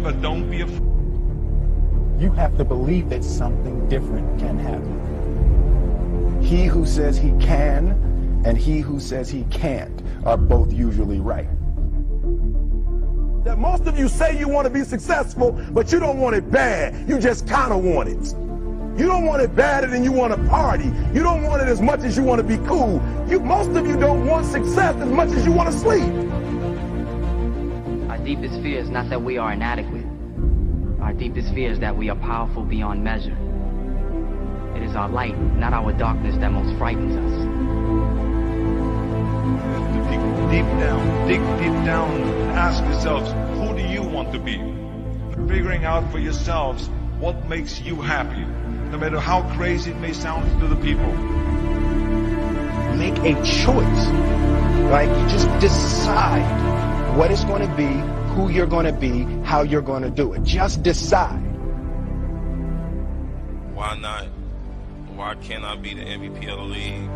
but don't be afraid. You have to believe that something different can happen. He who says he can and he who says he can't are both usually right. That most of you say you want to be successful, but you don't want it bad. You just kind of want it. You don't want it badder than you want to party. You don't want it as much as you want to be cool. Most of you don't want success as much as you want to sleep. Our deepest fear is not that we are inadequate. Our deepest fear is that we are powerful beyond measure. It is our light, not our darkness, that most frightens us. Dig deep down, and ask yourselves, who do you want to be? Figuring out for yourselves what makes you happy, no matter how crazy it may sound to the people. Make a choice, right? You just decide what it's going to be, who you're going to be, how you're going to do it. Just decide. Why not? Why can't I be the MVP of the league?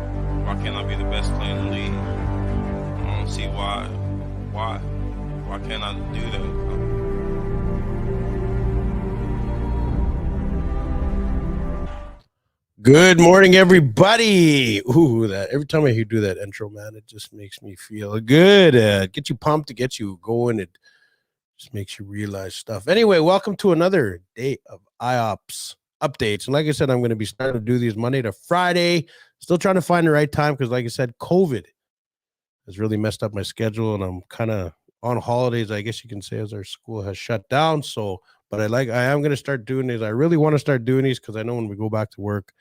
Why can't I be the best player in the league? I don't see why. Why can't I do that? Good morning, everybody. Ooh, that every time I hear do that intro, man, it just makes me feel good. Get you pumped, to get you going. It just makes you realize stuff. Anyway, welcome to another day of IOPS updates. And like I said, I'm going to be starting to do these Monday to Friday. Still trying to find the right time because, like I said, COVID has really messed up my schedule, and I'm kind of on holidays, I guess you can say, as our school has shut down. So, but I am going to start doing these. I really want to start doing these because I know when we go back to work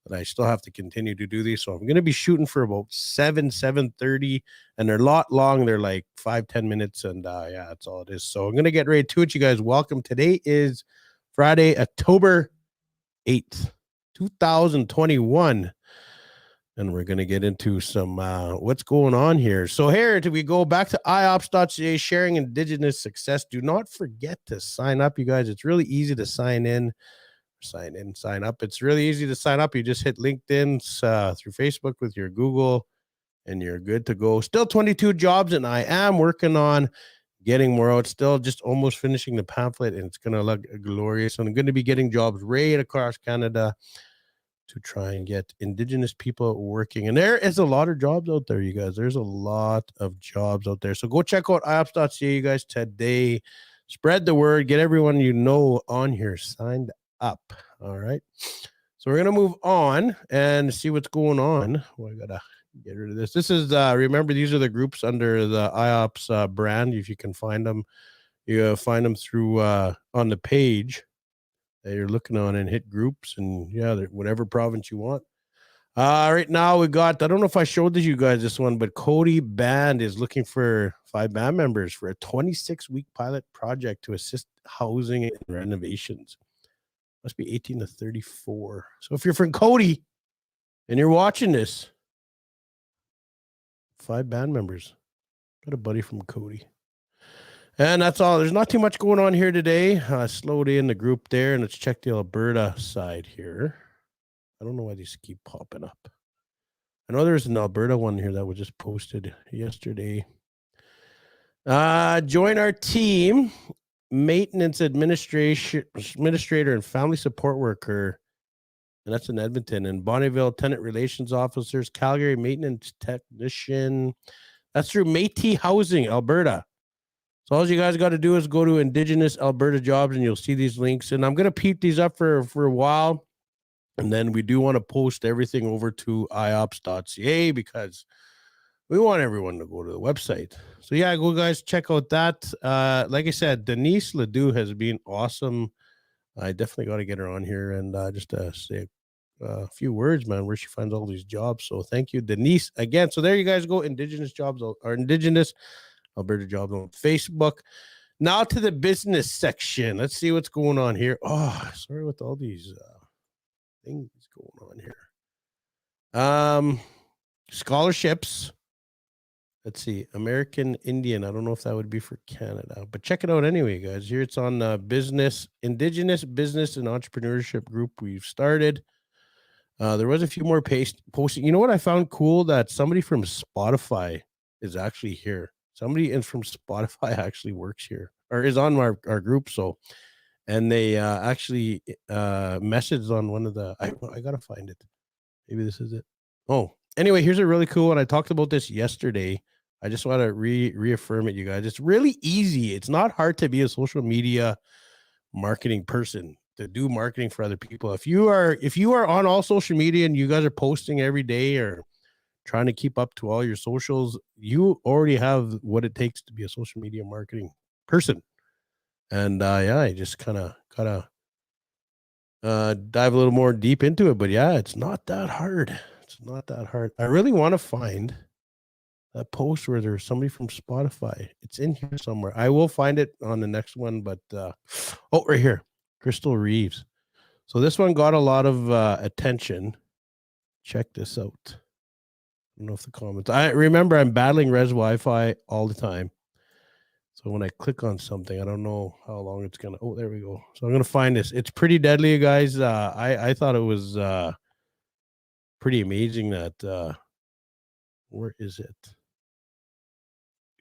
that I still have to continue to do these. So I'm going to be shooting for about 7:30, and they're a lot long. They're like 5-10 minutes, and yeah, that's all it is. So I'm going to get right to it, you guys. Welcome. Today is Friday, October 8th, 2021. And we're going to get into some what's going on here. So here, we go back to IOPPS.CA, sharing Indigenous success. Do not forget to sign up, you guys. It's really easy to sign up. It's really easy to sign up. You just hit LinkedIn through Facebook with your Google, and you're good to go. Still 22 jobs, and I am working on getting more out. Still just almost finishing the pamphlet, and it's going to look glorious. I'm going to be getting jobs right across Canada to try and get Indigenous people working. And there is a lot of jobs out there, you guys. There's a lot of jobs out there. So go check out IOPPS.CA, you guys, today. Spread the word. Get everyone you know on here signed up. All right. So we're going to move on and see what's going on. Well, I got to get rid of this. This is, remember, these are the groups under the IOPS brand. If you can find them, you find them through on the page that you're looking on, and hit groups, and yeah, whatever province you want. Right now we got, I don't know if I showed you guys this one, but Cody Band is looking for 5 band members for a 26-week pilot project to assist housing and renovations. Must be 18 to 34. So if you're from Cody and you're watching this, 5 band members. Got a buddy from Cody. And that's all. There's not too much going on here today. Slow day in the group there, and let's check the Alberta side here. I don't know why these keep popping up. I know there's an Alberta one here that was just posted yesterday. Join our team, maintenance administrator and family support worker, and that's in Edmonton. And Bonnyville, tenant relations officers, Calgary maintenance technician. That's through Métis Housing, Alberta. So all you guys got to do is go to Indigenous Alberta Jobs, and you'll see these links. And I'm going to peep these up for a while. And then we do want to post everything over to IOPPS.CA because we want everyone to go to the website. So yeah, go guys, check out that. Like I said, Denise Ledoux has been awesome. I definitely got to get her on here and just say a few words, man, where she finds all these jobs. So thank you, Denise, again. So there you guys go, Indigenous Jobs or Indigenous Alberta Jobs on Facebook. Now to the business section. Let's see what's going on here. Oh, sorry with all these things going on here. Scholarships. Let's see. American Indian. I don't know if that would be for Canada, but check it out anyway, guys. Here it's on business, Indigenous Business and Entrepreneurship Group we've started. There was a few more posting. You know what I found cool? That somebody from Spotify is actually here. Somebody from Spotify actually works here, or is on our group. So, and they actually messaged on one of the, I gotta find it. Maybe this is it. Oh, anyway, here's a really cool one. I talked about this yesterday. I just want to reaffirm it, you guys. It's really easy. It's not hard to be a social media marketing person, to do marketing for other people. If you are on all social media and you guys are posting every day or trying to keep up to all your socials, you already have what it takes to be a social media marketing person. And yeah, I just kind of gotta dive a little more deep into it. But yeah, it's not that hard. It's not that hard. I really want to find that post where there's somebody from Spotify. It's in here somewhere. I will find it on the next one, but oh, right here, Crystal Reeves. So this one got a lot of attention. Check this out. I don't know if the comments. I remember I'm battling Res Wi-Fi all the time. So when I click on something, I don't know how long it's gonna. Oh, there we go. So I'm gonna find this. It's pretty deadly, you guys. I thought it was pretty amazing that. Where is it?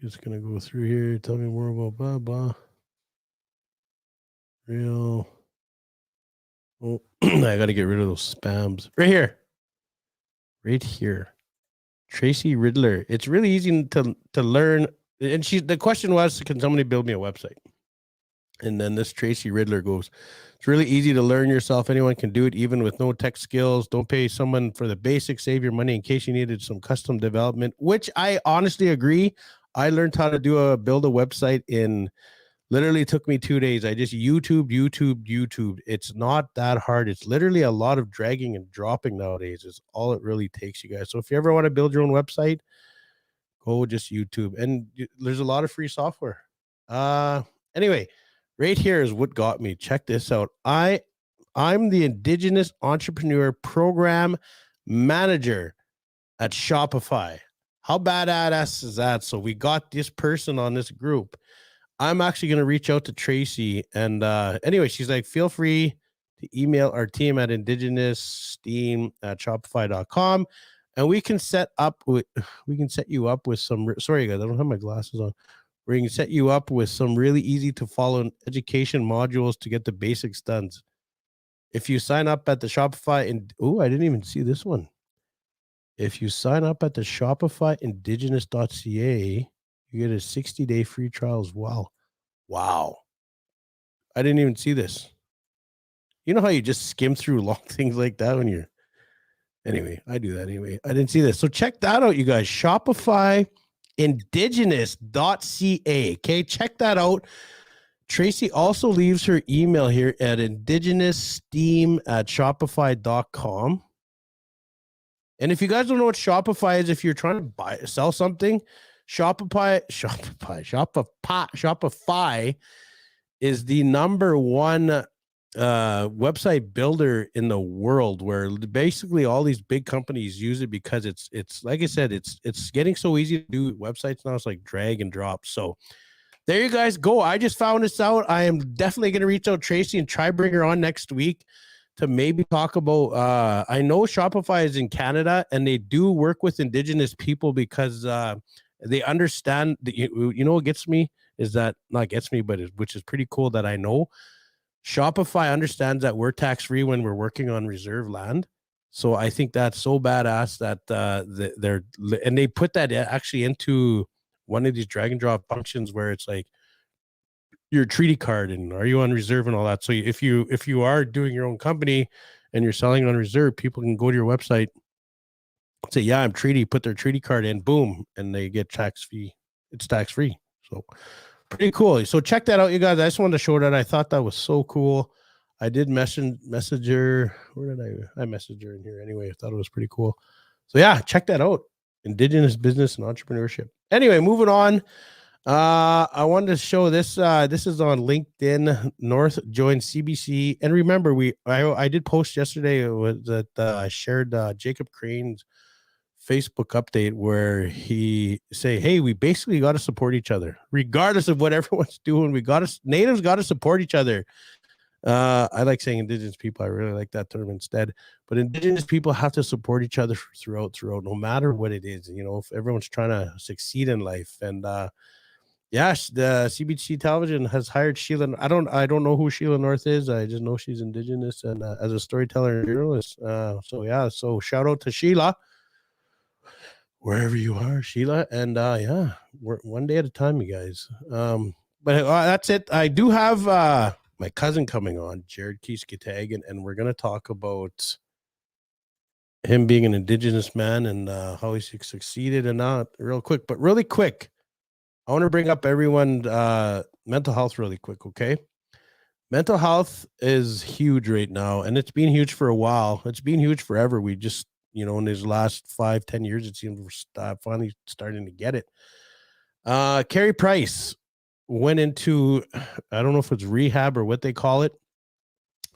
Just gonna go through here. Tell me more about blah blah. Real. Oh, I gotta get rid of those spams. Right here. Right here. Tracy Riddler. It's really easy to learn. And the question was, can somebody build me a website? And then this Tracy Riddler goes, it's really easy to learn yourself. Anyone can do it, even with no tech skills. Don't pay someone for the basics. Save your money in case you needed some custom development, which I honestly agree. I learned how to build a website in literally took me 2 days. I just YouTube. It's not that hard. It's literally a lot of dragging and dropping nowadays. It's all it really takes, you guys. So if you ever want to build your own website, go just YouTube. And there's a lot of free software. Anyway, right here is what got me. Check this out. I'm the Indigenous Entrepreneur Program Manager at Shopify. How badass is that? So we got this person on this group. I'm actually going to reach out to Tracy. And anyway, she's like, feel free to email our team at indigenoussteam@shopify.com. And we can set you up with some, sorry guys, I don't have my glasses on. We can set you up with some really easy to follow education modules to get the basics done. If you sign up at the Shopify, and I didn't even see this one. If you sign up at the Shopify Indigenous.CA, you get a 60-day free trial as well. Wow. I didn't even see this. You know how you just skim through long things like that when you're... Anyway, I do that anyway. I didn't see this. So check that out, you guys. Shopify Indigenous.CA. Okay, check that out. Tracy also leaves her email here at indigenoussteam@shopify.com. And if you guys don't know what Shopify is, if you're trying to sell something, Shopify is the number one website builder in the world, where basically all these big companies use it because it's like I said, it's getting so easy to do websites now. It's like drag and drop. So there you guys go. I just found this out. I am definitely going to reach out Tracy and try bring her on next week to maybe talk about, I know Shopify is in Canada and they do work with Indigenous people because they understand that, you know, what gets me is that, not gets me, but which is pretty cool that I know Shopify understands that we're tax-free when we're working on reserve land. So I think that's so badass that and they put that actually into one of these drag and drop functions where it's like your treaty card and are you on reserve and all that. So if you are doing your own company and you're selling on reserve, people can go to your website, say, yeah, I'm treaty, put their treaty card in, boom, and they get tax-free. It's tax-free. So pretty cool. So check that out, you guys. I just wanted to show that. I thought that was so cool. I did message her. Where did I messaged her in here anyway. I thought it was pretty cool. So yeah, check that out. Indigenous business and entrepreneurship. Anyway, moving on. I wanted to show this. This is on LinkedIn. North joined CBC. And remember, I did post yesterday that I shared Jacob Crane's Facebook update where he say, hey, we basically got to support each other regardless of what everyone's doing. Natives got to support each other. I like saying Indigenous people. I really like that term instead, but Indigenous people have to support each other throughout, no matter what it is, you know, if everyone's trying to succeed in life. And Yes, the CBC television has hired Sheila. I don't know who Sheila North is. I just know she's Indigenous and as a storyteller and journalist. So shout out to Sheila, wherever you are, Sheila. And we're one day at a time, you guys. But that's it. I do have my cousin coming on, Jared Kiskatag, and we're gonna talk about him being an Indigenous man and how he succeeded and not real quick, but really quick. I want to bring up everyone mental health really quick, okay? Mental health is huge right now, and it's been huge for a while. It's been huge forever. We just, in these last 5-10 years, it seems we're finally starting to get it. Carey Price went into, I don't know if it's rehab or what they call it,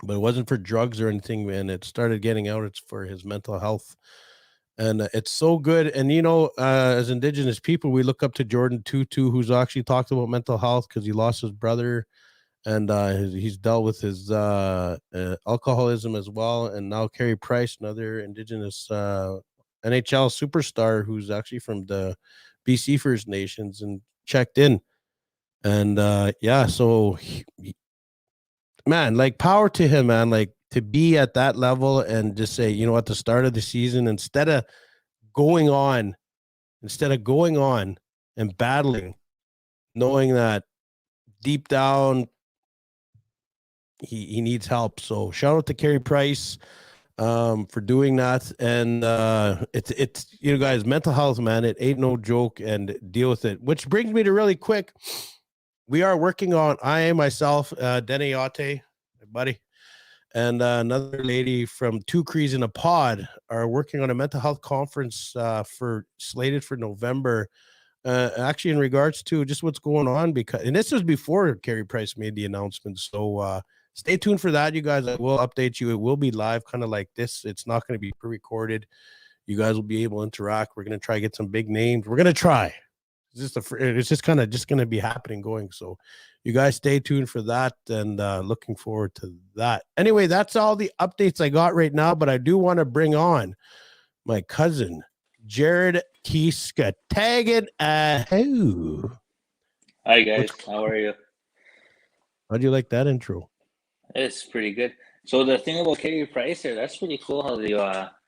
but it wasn't for drugs or anything, and it started getting out. It's for his mental health. And it's so good. And, as Indigenous people, we look up to Jordan Tutu, who's actually talked about mental health because he lost his brother and he's dealt with his alcoholism as well. And now Carey Price, another Indigenous NHL superstar who's actually from the BC First Nations and checked in. And man, like power to him, man, like to be at that level and just say, at the start of the season, instead of going on and battling, knowing that deep down he needs help. So shout out to Carey Price for doing that. And it's guys, mental health, man, it ain't no joke, and deal with it. Which brings me to really quick, we are working on, I myself, Denny Otte, my buddy, and another lady from Two Crees in a Pod are working on a mental health conference slated for November. Actually, in regards to just what's going on, and this was before Carey Price made the announcement. So stay tuned for that, you guys. I will update you. It will be live, kind of like this. It's not going to be pre-recorded. You guys will be able to interact. We're going to try to get some big names. We're going to try. It's just kind of going to be happening going. So you guys stay tuned for that, and looking forward to that. Anyway, that's all the updates I got right now, but I do want to bring on my cousin, Jared Kiskatag. Hi guys, how are you? How do you like that intro? It's pretty good. So the thing about Carey Price there, that's pretty cool how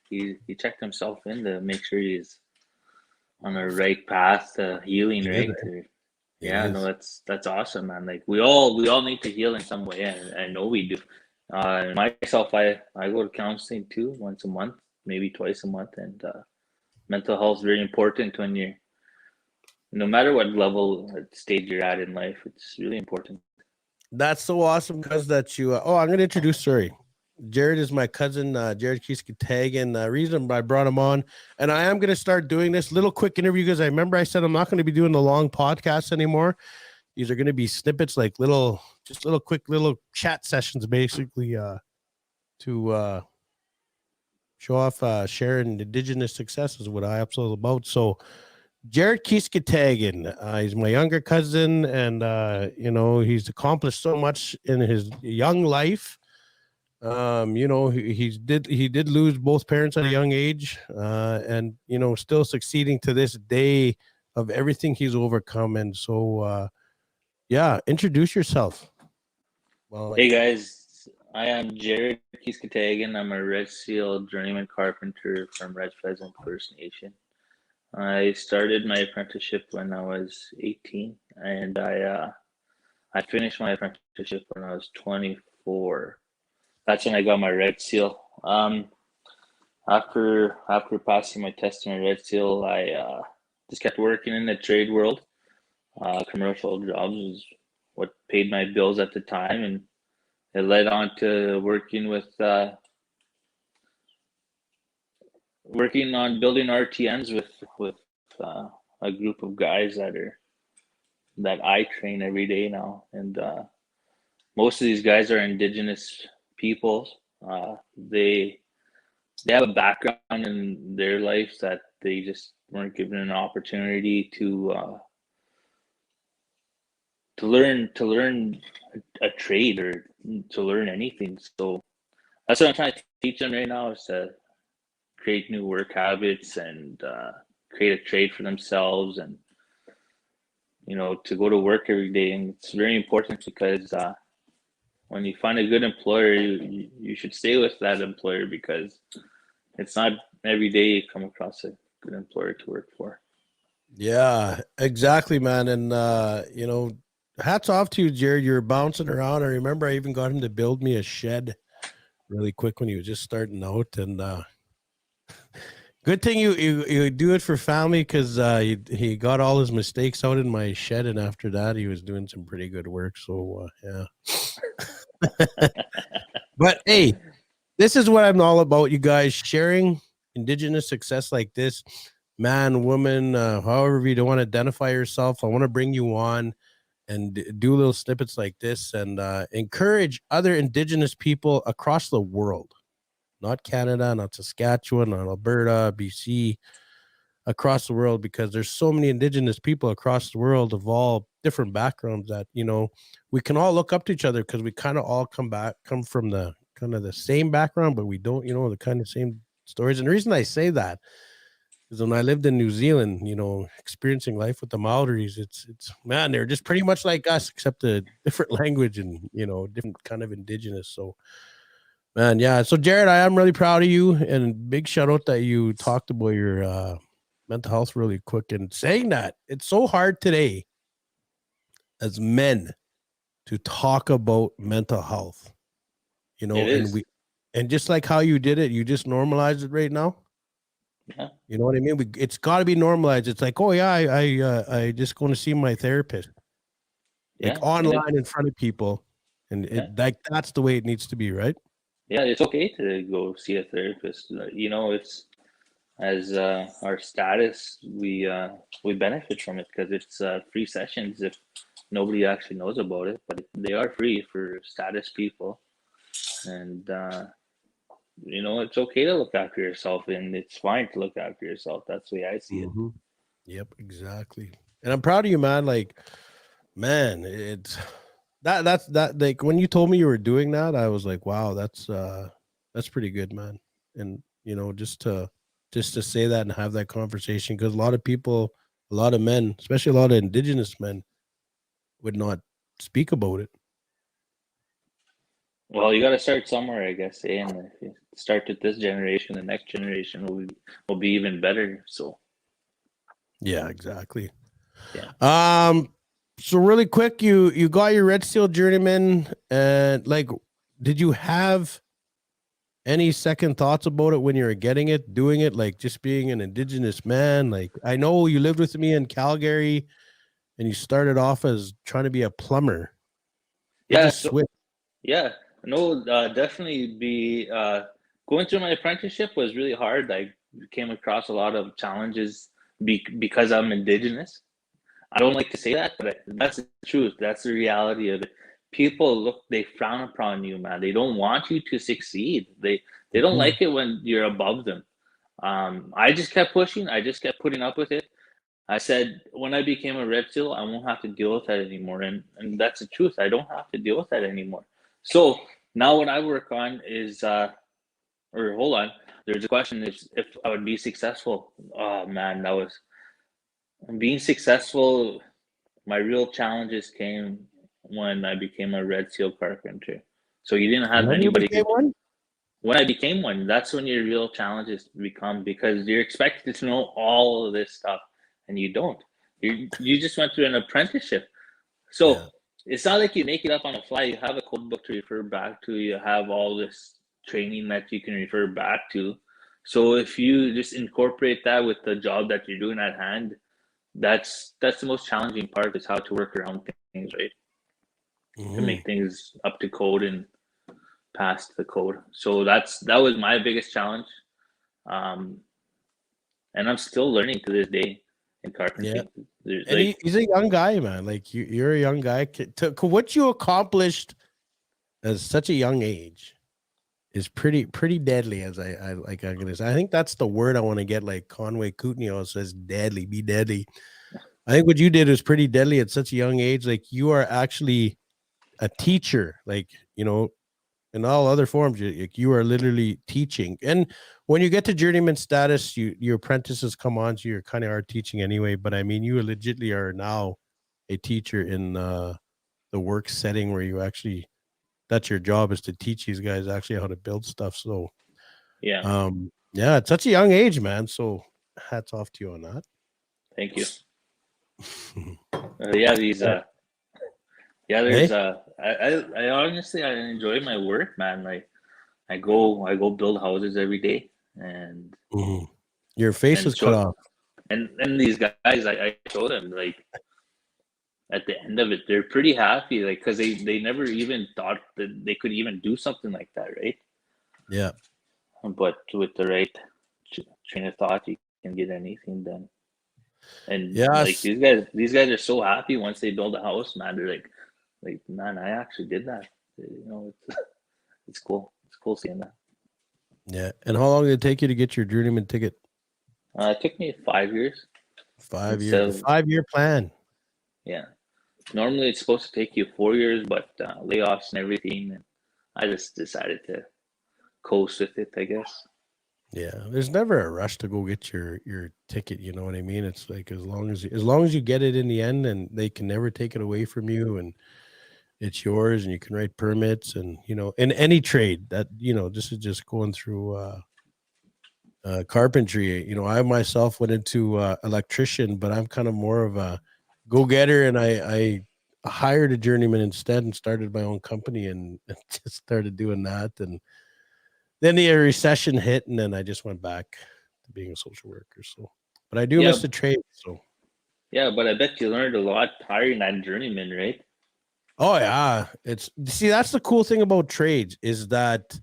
he checked himself in to make sure he's on the right path to healing, right? No, that's awesome, man. Like we all need to heal in some way, and I know we do. Myself, I go to counseling too, once a month, maybe twice a month, and mental health is very important when you're, no matter what level stage you're at in life, it's really important. That's so awesome, because that you I'm going to introduce, Jared is my cousin, Jared Kiskatag, and the reason I brought him on, and I am going to start doing this little quick interview, because I remember I said I'm not going to be doing the long podcasts anymore. These are going to be snippets, like little quick chat sessions, basically, to show off sharing Indigenous success is what I absolutely about. So Jared Kiskatag, he's my younger cousin, and he's accomplished so much in his young life. He did lose both parents at a young age, and still succeeding to this day of everything he's overcome. And so introduce yourself. Well, hey guys, I am Jared Kiskatag. I'm a Red Seal journeyman carpenter from Red Pheasant First Nation. I started my apprenticeship when I was 18, and I finished my apprenticeship when I was 24. That's when I got my Red Seal. After passing my test in my Red Seal, I just kept working in the trade world. Commercial jobs was what paid my bills at the time, and it led on to working on building RTNs with a group of guys that I train every day now, and most of these guys are Indigenous peoples. They have a background in their life that they just weren't given an opportunity to learn a trade or to learn anything. So that's what I'm trying to teach them right now, is to create new work habits and create a trade for themselves, and to go to work every day. And it's very important because when you find a good employer, you should stay with that employer, because it's not every day you come across a good employer to work for. Yeah, exactly, man. And hats off to you, Jared. You're bouncing around. I remember I even got him to build me a shed really quick when he was just starting out. And good thing you do it for family, because he got all his mistakes out in my shed, and after that he was doing some pretty good work. So yeah. But hey, this is what I'm all about, you guys, sharing Indigenous success like this. Man, woman, however you don't want to identify yourself, I want to bring you on and do little snippets like this and encourage other Indigenous people across the world, not Canada, not Saskatchewan, not Alberta, BC, across the world, because there's so many Indigenous people across the world of all different backgrounds that, we can all look up to each other, because we kind of all come from the kind of the same background, but we don't, the kind of same stories. And the reason I say that is when I lived in New Zealand, experiencing life with the Maoris, it's man, they're just pretty much like us, except a different language and, different kind of Indigenous. So, man, yeah. So, Jared, I am really proud of you, and big shout out that you talked about your mental health really quick. And saying that, it's so hard today as men to talk about mental health, It is. and just like how you did it, you just normalized it right now. Yeah. You know what I mean? It's got to be normalized. It's like, oh yeah, I just going to see my therapist, like Yeah. online in front of people, and Yeah. that's the way it needs to be, right? Yeah, it's okay to go see a therapist. It's as our status, we benefit from it, because it's free sessions if nobody actually knows about it, but they are free for status people. And it's okay to look after yourself, and it's fine to look after yourself. That's the way I see it. Mm-hmm. Yep, exactly. And I'm proud of you, man. Like, man, it's that's like when you told me you were doing that, I was like, wow, that's pretty good, man. And just to say that and have that conversation, because a lot of people, a lot of men, especially a lot of Indigenous men, would not speak about it. Well, you got to start somewhere, I guess. And if you start with this generation, the next generation will be even better. So Yeah, exactly. yeah. So really quick, you got your Red Seal journeyman, and like, did you have any second thoughts about it when you were getting it, doing it, like just being an Indigenous man? Like, I know you lived with me in Calgary, and you started off as trying to be a plumber. Yeah. Just switch. Yeah, no, definitely going through my apprenticeship was really hard. I came across a lot of challenges because I'm Indigenous. I don't like to say that, but that's the truth. That's the reality of it. People they frown upon you, man. They don't want you to succeed. They don't like it when you're above them. I just kept pushing. I just kept putting up with it. I said, when I became a Red Seal, I won't have to deal with that anymore. And that's the truth. I don't have to deal with that anymore. So now what I work on is, or hold on, there's a question is if I would be successful. Oh man, being successful. My real challenges came when I became a Red Seal carpenter. So you didn't have When you anybody became one? when I became one, that's when your real challenges become, because you're expected to know all of this stuff and you don't. You just went through an apprenticeship. So Yeah. it's not like you make it up on the fly. You have a code book to refer back to. You have all this training that you can refer back to. So if you just incorporate that with the job that you're doing at hand, that's the most challenging part, is how to work around things, right? To make things up to code and past the code. So that was my biggest challenge. And I'm still learning to this day in carpentry. Yeah. And he's a young guy, man. Like you're a young guy. What you accomplished at such a young age is pretty deadly. As I like, I'm gonna say, I think that's the word I want to get. Like Conway Kutnio says, deadly, be deadly. I think what you did was pretty deadly at such a young age. Like you are actually a teacher. Like in all other forms, you are literally teaching. And when you get to journeyman status, your apprentices come on, so you're kind of are teaching anyway. But I mean, you legitimately are now a teacher in the work setting where you actually, that's your job, is to teach these guys actually how to build stuff. So Yeah. yeah, at such a young age, man. So hats off to you on that. Thank you. Yeah, these yeah, Hey? there's I honestly I enjoy my work, man. Like I go build houses every day and Mhm. Your face is cut show off. and these guys I show them like at the end of it they're pretty happy, like because they never even thought that they could even do something like that, right? Yeah. But with the right train of thought you can get anything done. And like Yes. these guys are so happy once they build a house, man. They're like man, I actually did that. You know, it's cool. It's cool seeing that. Yeah. And how long did it take you to get your journeyman ticket? It took me 5 years 5 years. instead The of 5-year plan. yeah. Normally it's supposed to take you 4 years, but layoffs and everything. And I just decided to coast with it, I guess. Yeah, there's never a rush to go get your ticket. You know what I mean? It's like as long as you get it in the end, and they can never take it away from you, and it's yours, and you can write permits, and in any trade that this is just going through carpentry. I myself went into electrician, but I'm kind of more of a go getter, and I hired a journeyman instead and started my own company and just started doing that and. Then the recession hit, and then I just went back to being a social worker. So, but I do Yeah, miss the trade. So, yeah, but I bet you learned a lot hiring that journeyman, right? oh yeah, that's the cool thing about trades is that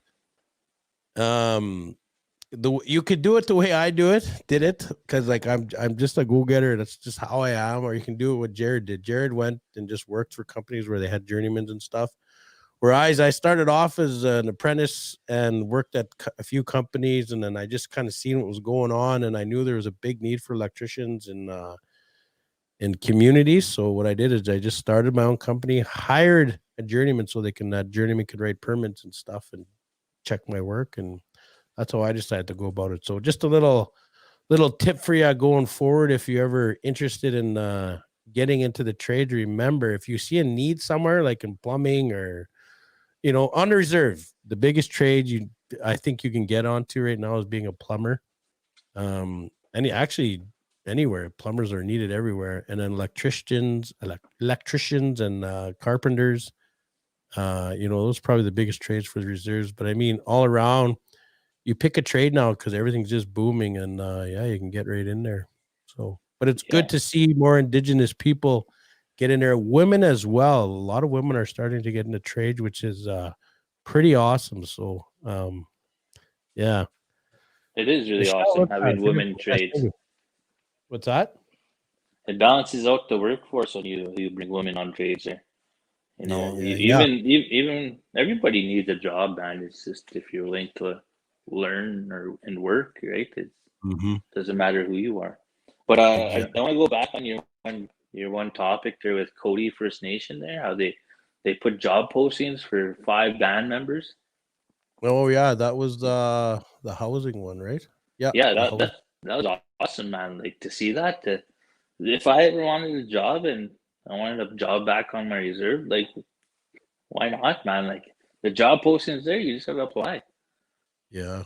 you could do it the way I did it because like I'm just a go getter. That's just how I am. Or you can do it what Jared did. Jared went and just worked for companies where they had journeymans and stuff. Whereas I started off as an apprentice and worked at a few companies, and then I just kind of seen what was going on, and I knew there was a big need for electricians in communities. So what I did is I just started my own company, hired a journeyman so that journeyman could write permits and stuff and check my work, and that's how I decided to go about it. So just a little tip for you going forward if you're ever interested in getting into the trade. Remember, if you see a need somewhere like in plumbing or on reserve, the biggest trade I think you can get onto right now is being a plumber. Anywhere plumbers are needed everywhere, and then electricians and carpenters. Those are probably the biggest trades for the reserves. But I mean, all around, you pick a trade now because everything's just booming, and yeah, you can get right in there. So, but it's Yeah. good to see more Indigenous people get in there. Women as well. A lot of women are starting to get into trade, which is pretty awesome. So, yeah, It is really Michelle, awesome what's having women trades. what's that? It balances out the workforce when you bring women on trades there. You Yeah, know, yeah, yeah. even everybody needs a job, man. It's just if you're willing to learn and work, right? It Mm-hmm. doesn't matter who you are. But I Exactly. want to go back on your one topic there with Cody First Nation there, how they put job postings for 5 band members. Oh yeah, that was the housing one, right? Yeah, Yeah, the that house. that that was awesome, man. Like to see that. If I ever wanted a job and I wanted a job back on my reserve, like why not, man? Like the job posting's there, you just have to apply. Yeah.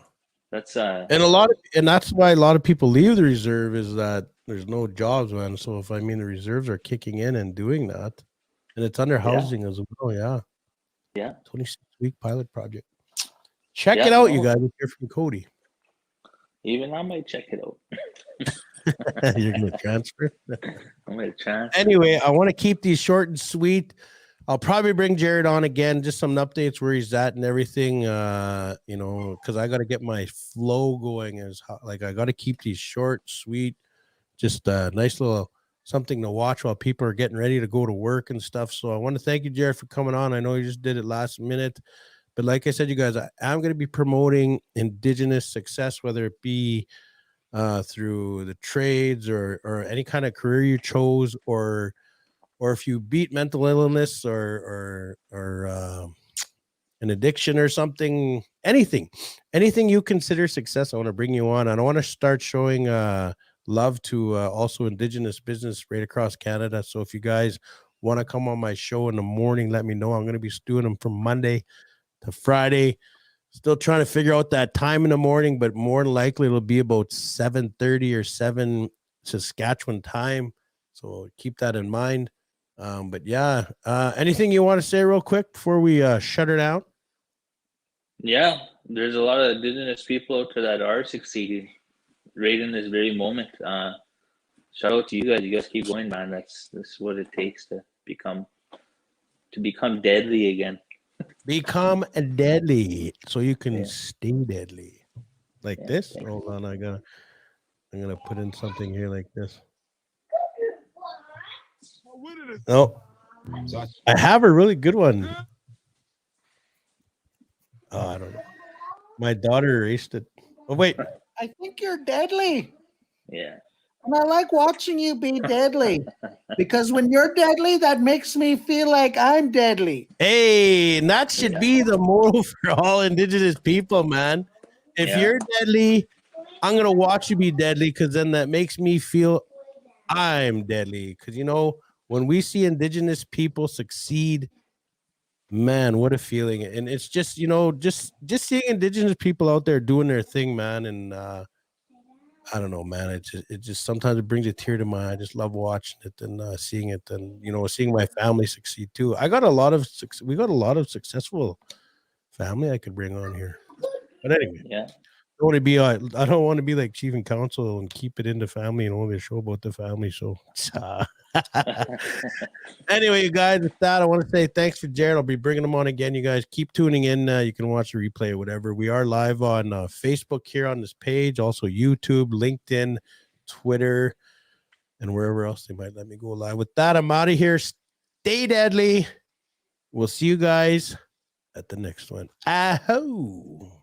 That's And that's why a lot of people leave the reserve is that there's no jobs, man. So if I mean the reserves are kicking in and doing that, and it's under yeah, housing as well. Yeah, yeah, 26-week pilot project. Check it yeah. out, you No, guys. If you're from Cody, even I might check it out. you're gonna transfer. I'm gonna chance. Anyway, I want to keep these short and sweet. I'll probably bring Jared on again, just some updates where he's at and everything. Because I got to get my flow going. Like I got to keep these short, sweet, just a nice little something to watch while people are getting ready to go to work and stuff. So I want to thank you, Jared, for coming on. I know you just did it last minute, but like I said, you guys, I'm going to be promoting Indigenous success, whether it be through the trades or any kind of career you chose, or if you beat mental illness or an addiction or something, anything you consider success. I want to bring you on. I don't want to start showing love to also Indigenous business right across Canada. So if you guys want to come on my show in the morning, let me know. I'm going to be doing them from Monday to Friday. Still trying to figure out that time in the morning, but more than likely it'll be about 7:30 or 7 Saskatchewan time. So keep that in mind. But yeah, anything you want to say real quick before we shut it out? Yeah, there's a lot of Indigenous people out there that are succeeding right in this very moment. Shout out to you guys. You guys keep going, man. That's what it takes to become deadly again. Become deadly so you can Yeah. stay deadly. Like Yeah, this. thank Hold on, I'm gonna put in something here like this. No, I have a really good one. Oh, I don't know. My daughter erased it. Oh wait. I think you're deadly. Yeah. And I like watching you be deadly. Because when you're deadly, that makes me feel like I'm deadly. Hey, and that should be the moral for all Indigenous people, man. If Yeah. you're deadly, I'm gonna watch you be deadly because then that makes me feel I'm deadly. Because when we see Indigenous people succeed, man, what a feeling. And it's just just seeing Indigenous people out there doing their thing, man. And I don't know, man. It just sometimes it brings a tear to my eye. I just love watching it and seeing it, and seeing my family succeed too. We got a lot of successful family I could bring on here. But anyway, Yeah. I don't want to be like chief and council and keep it in the family and only a show about the family. So anyway, you guys, with that, I want to say thanks for Jared. I'll be bringing them on again. You guys keep tuning in. You can watch the replay or whatever. We are live on Facebook here on this page, also YouTube, LinkedIn, Twitter, and wherever else they might let me go live. With that, I'm out of here. Stay deadly. We'll see you guys at the next one. Aho.